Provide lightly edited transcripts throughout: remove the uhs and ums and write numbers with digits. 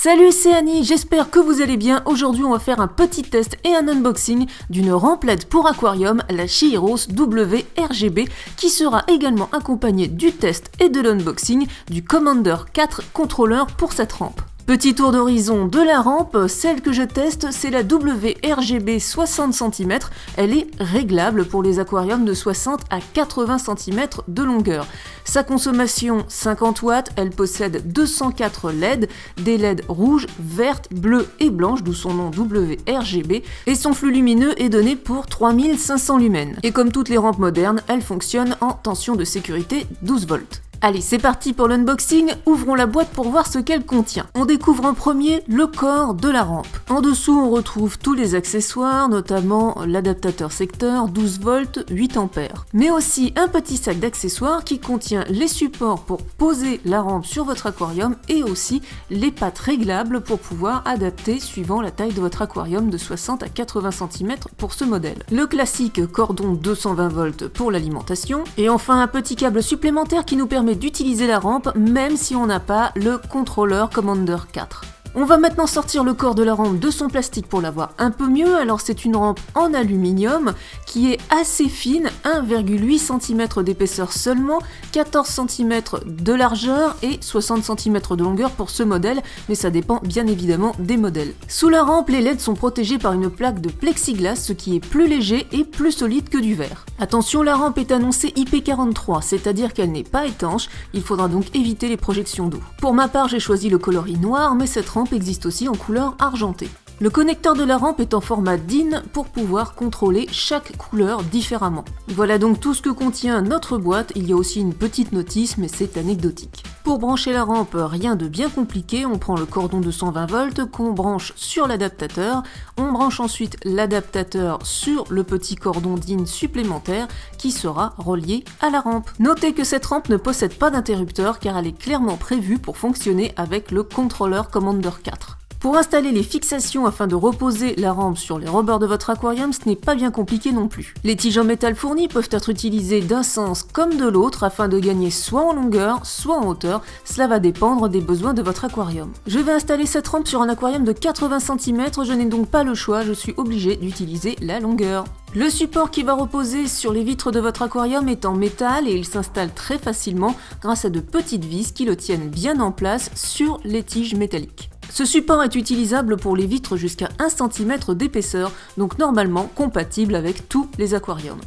Salut, c'est Annie, j'espère que vous allez bien. Aujourd'hui on va faire un petit test et un unboxing d'une rampe LED pour aquarium, la Chihiros WRGB, qui sera également accompagnée du test et de l'unboxing du Commander 4 contrôleur pour cette rampe. Petit tour d'horizon de la rampe, celle que je teste c'est la WRGB 60 cm, elle est réglable pour les aquariums de 60 à 80 cm de longueur. Sa consommation 50 watts, elle possède 204 LED, des LED rouges, vertes, bleues et blanches, d'où son nom WRGB, et son flux lumineux est donné pour 3500 lumens. Et comme toutes les rampes modernes, elle fonctionne en tension de sécurité 12 volts. Allez, c'est parti pour l'unboxing, ouvrons la boîte pour voir ce qu'elle contient. On découvre en premier le corps de la rampe. En dessous, on retrouve tous les accessoires, notamment l'adaptateur secteur, 12 volts, 8 ampères. Mais aussi un petit sac d'accessoires qui contient les supports pour poser la rampe sur votre aquarium et aussi les pattes réglables pour pouvoir adapter suivant la taille de votre aquarium de 60 à 80 cm pour ce modèle. Le classique cordon 220 volts pour l'alimentation. Et enfin un petit câble supplémentaire qui nous permet d'utiliser la rampe même si on n'a pas le contrôleur Commander 4. On va maintenant sortir le corps de la rampe de son plastique pour la voir un peu mieux. Alors c'est une rampe en aluminium qui est assez fine, 1,8 cm d'épaisseur seulement, 14 cm de largeur et 60 cm de longueur pour ce modèle, mais ça dépend bien évidemment des modèles. Sous la rampe, les LED sont protégés par une plaque de plexiglas, ce qui est plus léger et plus solide que du verre. Attention, la rampe est annoncée IP43, c'est-à-dire qu'elle n'est pas étanche, il faudra donc éviter les projections d'eau. Pour ma part, j'ai choisi le coloris noir, mais cette rampe existe aussi en couleur argentée. Le connecteur de la rampe est en format DIN pour pouvoir contrôler chaque couleur différemment. Voilà donc tout ce que contient notre boîte, il y a aussi une petite notice mais c'est anecdotique. Pour brancher la rampe, rien de bien compliqué, on prend le cordon de 120 volts qu'on branche sur l'adaptateur, on branche ensuite l'adaptateur sur le petit cordon DIN supplémentaire qui sera relié à la rampe. Notez que cette rampe ne possède pas d'interrupteur car elle est clairement prévue pour fonctionner avec le contrôleur Commander 4. Pour installer les fixations afin de reposer la rampe sur les rebords de votre aquarium, ce n'est pas bien compliqué non plus. Les tiges en métal fournies peuvent être utilisées d'un sens comme de l'autre afin de gagner soit en longueur, soit en hauteur, cela va dépendre des besoins de votre aquarium. Je vais installer cette rampe sur un aquarium de 80 cm, je n'ai donc pas le choix, je suis obligée d'utiliser la longueur. Le support qui va reposer sur les vitres de votre aquarium est en métal et il s'installe très facilement grâce à de petites vis qui le tiennent bien en place sur les tiges métalliques. Ce support est utilisable pour les vitres jusqu'à 1 cm d'épaisseur, donc normalement compatible avec tous les aquariums.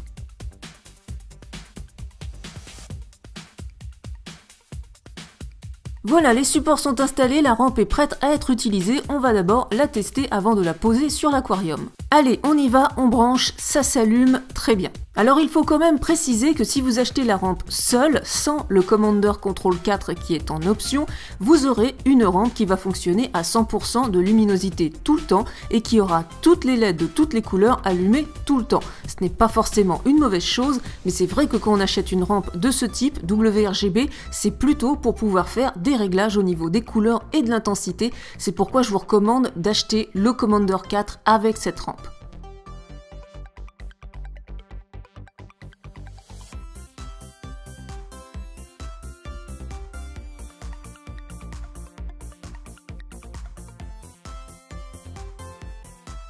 Voilà, les supports sont installés, la rampe est prête à être utilisée, on va d'abord la tester avant de la poser sur l'aquarium. Allez, on y va, on branche, ça s'allume très bien. Alors il faut quand même préciser que si vous achetez la rampe seule, sans le Commander Control 4 qui est en option, vous aurez une rampe qui va fonctionner à 100% de luminosité tout le temps et qui aura toutes les LED de toutes les couleurs allumées tout le temps. Ce n'est pas forcément une mauvaise chose, mais c'est vrai que quand on achète une rampe de ce type, WRGB, c'est plutôt pour pouvoir faire des réglages au niveau des couleurs et de l'intensité. C'est pourquoi je vous recommande d'acheter le Commander 4 avec cette rampe.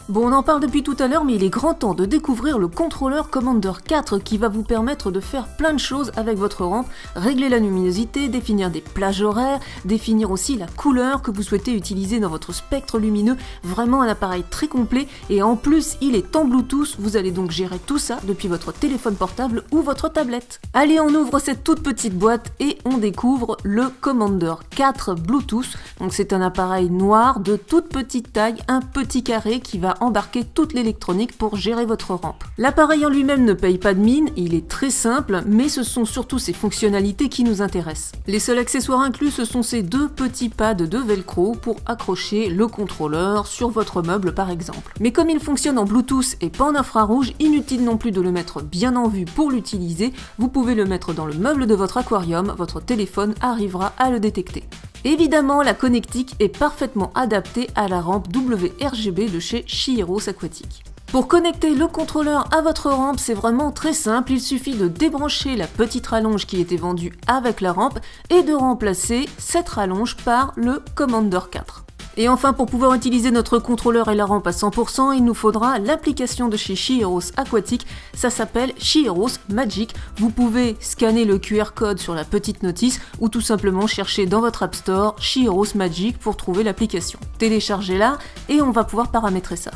Bon, on en parle depuis tout à l'heure, mais il est grand temps de découvrir le contrôleur Commander 4 qui va vous permettre de faire plein de choses avec votre rampe, régler la luminosité, définir des plages horaires, définir aussi la couleur que vous souhaitez utiliser dans votre spectre lumineux, vraiment un appareil très complet et en plus il est en Bluetooth, vous allez donc gérer tout ça depuis votre téléphone portable ou votre tablette. Allez, on ouvre cette toute petite boîte et on découvre le Commander 4 Bluetooth, donc c'est un appareil noir de toute petite taille, un petit carré qui va embarquer toute l'électronique pour gérer votre rampe. L'appareil en lui-même ne paye pas de mine, il est très simple, mais ce sont surtout ses fonctionnalités qui nous intéressent. Les seuls accessoires inclus, ce sont ces deux petits pads de velcro pour accrocher le contrôleur sur votre meuble par exemple. Mais comme il fonctionne en Bluetooth et pas en infrarouge, inutile non plus de le mettre bien en vue pour l'utiliser, vous pouvez le mettre dans le meuble de votre aquarium, votre téléphone arrivera à le détecter. Évidemment, la connectique est parfaitement adaptée à la rampe WRGB de chez Chihiros Aquatique. Pour connecter le contrôleur à votre rampe, c'est vraiment très simple, il suffit de débrancher la petite rallonge qui était vendue avec la rampe et de remplacer cette rallonge par le Commander 4. Et enfin, pour pouvoir utiliser notre contrôleur et la rampe à 100%, il nous faudra l'application de chez Chihiros Aquatic, ça s'appelle Chihiros Magic. Vous pouvez scanner le QR code sur la petite notice ou tout simplement chercher dans votre App Store Chihiros Magic pour trouver l'application. Téléchargez-la et on va pouvoir paramétrer ça.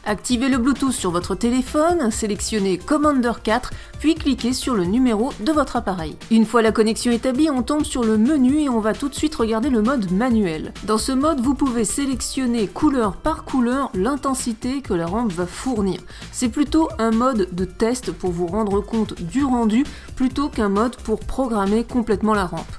Activez le Bluetooth sur votre téléphone, sélectionnez Commander 4, puis cliquez sur le numéro de votre appareil. Une fois la connexion établie, on tombe sur le menu et on va tout de suite regarder le mode manuel. Dans ce mode, vous pouvez sélectionner couleur par couleur l'intensité que la rampe va fournir. C'est plutôt un mode de test pour vous rendre compte du rendu plutôt qu'un mode pour programmer complètement la rampe.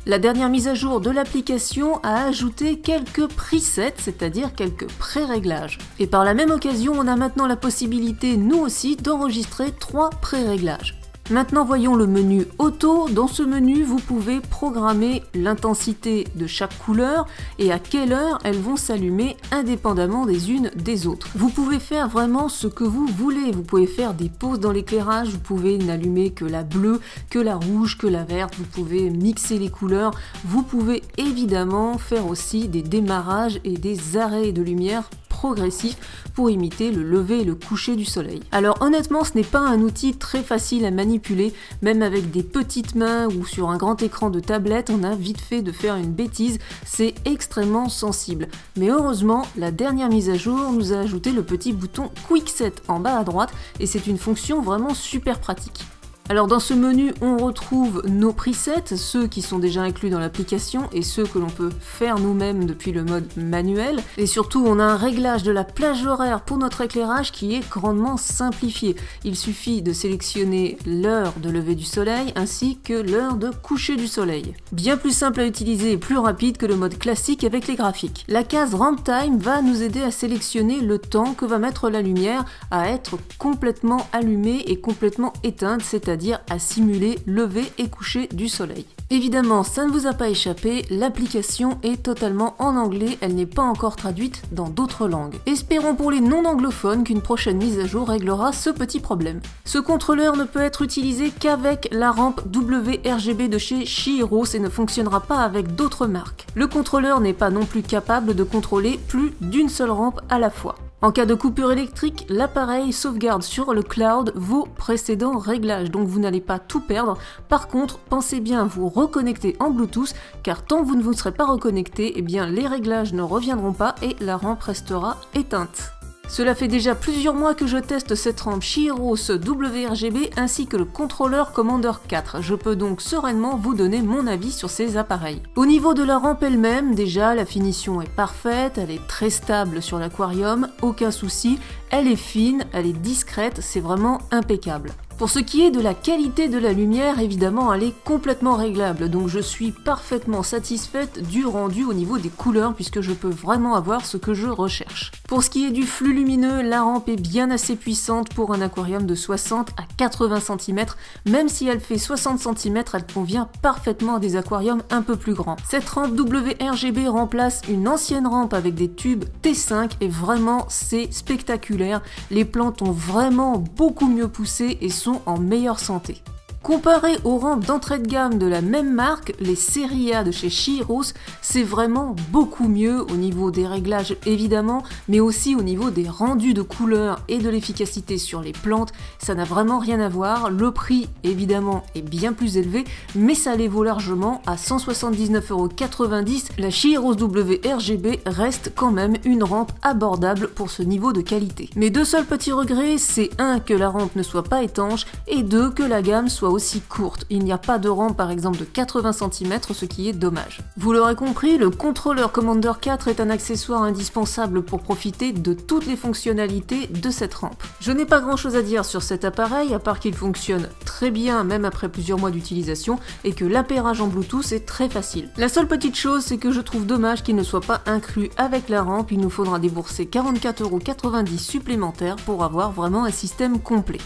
La dernière mise à jour de l'application a ajouté quelques presets, c'est-à-dire quelques pré-réglages. Et par la même occasion, on a maintenant la possibilité, nous aussi, d'enregistrer 3 pré-réglages. Maintenant voyons le menu auto. Dans ce menu, vous pouvez programmer l'intensité de chaque couleur et à quelle heure elles vont s'allumer indépendamment des unes des autres. Vous pouvez faire vraiment ce que vous voulez. Vous pouvez faire des pauses dans l'éclairage, vous pouvez n'allumer que la bleue, que la rouge, que la verte, vous pouvez mixer les couleurs. Vous pouvez évidemment faire aussi des démarrages et des arrêts de lumière progressif pour imiter le lever et le coucher du soleil. Alors honnêtement, ce n'est pas un outil très facile à manipuler, même avec des petites mains ou sur un grand écran de tablette, on a vite fait de faire une bêtise, c'est extrêmement sensible. Mais heureusement, la dernière mise à jour nous a ajouté le petit bouton Quick Set en bas à droite et c'est une fonction vraiment super pratique. Alors dans ce menu, on retrouve nos presets, ceux qui sont déjà inclus dans l'application et ceux que l'on peut faire nous-mêmes depuis le mode manuel. Et surtout, on a un réglage de la plage horaire pour notre éclairage qui est grandement simplifié. Il suffit de sélectionner l'heure de lever du soleil ainsi que l'heure de coucher du soleil. Bien plus simple à utiliser et plus rapide que le mode classique avec les graphiques. La case Ramp Time va nous aider à sélectionner le temps que va mettre la lumière à être complètement allumée et complètement éteinte, c'est-à-dire à simuler lever et coucher du soleil. Évidemment, ça ne vous a pas échappé, l'application est totalement en anglais, elle n'est pas encore traduite dans d'autres langues. Espérons pour les non-anglophones qu'une prochaine mise à jour réglera ce petit problème. Ce contrôleur ne peut être utilisé qu'avec la rampe WRGB de chez Chihiros et ne fonctionnera pas avec d'autres marques. Le contrôleur n'est pas non plus capable de contrôler plus d'une seule rampe à la fois. En cas de coupure électrique, l'appareil sauvegarde sur le cloud vos précédents réglages, donc vous n'allez pas tout perdre. Par contre, pensez bien à vous reconnecter en Bluetooth, car tant que vous ne vous serez pas reconnecté, eh bien les réglages ne reviendront pas et la rampe restera éteinte. Cela fait déjà plusieurs mois que je teste cette rampe Chihiros WRGB ainsi que le contrôleur Commander 4. Je peux donc sereinement vous donner mon avis sur ces appareils. Au niveau de la rampe elle-même, déjà la finition est parfaite, elle est très stable sur l'aquarium, aucun souci, elle est fine, elle est discrète, c'est vraiment impeccable. Pour ce qui est de la qualité de la lumière, évidemment, elle est complètement réglable, donc je suis parfaitement satisfaite du rendu au niveau des couleurs puisque je peux vraiment avoir ce que je recherche. Pour ce qui est du flux lumineux, la rampe est bien assez puissante pour un aquarium de 60 à 80 cm, même si elle fait 60 cm, elle convient parfaitement à des aquariums un peu plus grands. Cette rampe WRGB remplace une ancienne rampe avec des tubes T5 et vraiment c'est spectaculaire. Les plantes ont vraiment beaucoup mieux poussé et sont en meilleure santé. Comparé aux rampes d'entrée de gamme de la même marque, les séries A de chez Chihiros, c'est vraiment beaucoup mieux au niveau des réglages évidemment, mais aussi au niveau des rendus de couleurs et de l'efficacité sur les plantes, ça n'a vraiment rien à voir. Le prix évidemment est bien plus élevé, mais ça les vaut largement. À 179,90 €, la Chihiros WRGB reste quand même une rampe abordable pour ce niveau de qualité. Mes deux seuls petits regrets, c'est 1 que la rampe ne soit pas étanche et 2 que la gamme soit aussi courte. Il n'y a pas de rampe par exemple de 80 cm, ce qui est dommage. Vous l'aurez compris, le contrôleur Commander 4 est un accessoire indispensable pour profiter de toutes les fonctionnalités de cette rampe. Je n'ai pas grand chose à dire sur cet appareil, à part qu'il fonctionne très bien même après plusieurs mois d'utilisation et que l'appairage en Bluetooth est très facile. La seule petite chose, c'est que je trouve dommage qu'il ne soit pas inclus avec la rampe, il nous faudra débourser 44,90 € supplémentaires pour avoir vraiment un système complet.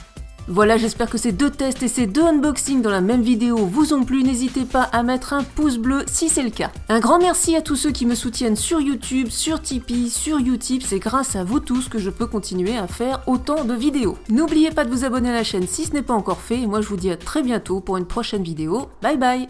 Voilà, j'espère que ces deux tests et ces deux unboxings dans la même vidéo vous ont plu. N'hésitez pas à mettre un pouce bleu si c'est le cas. Un grand merci à tous ceux qui me soutiennent sur YouTube, sur Tipeee, sur Utip. C'est grâce à vous tous que je peux continuer à faire autant de vidéos. N'oubliez pas de vous abonner à la chaîne si ce n'est pas encore fait. Et moi, je vous dis à très bientôt pour une prochaine vidéo. Bye bye!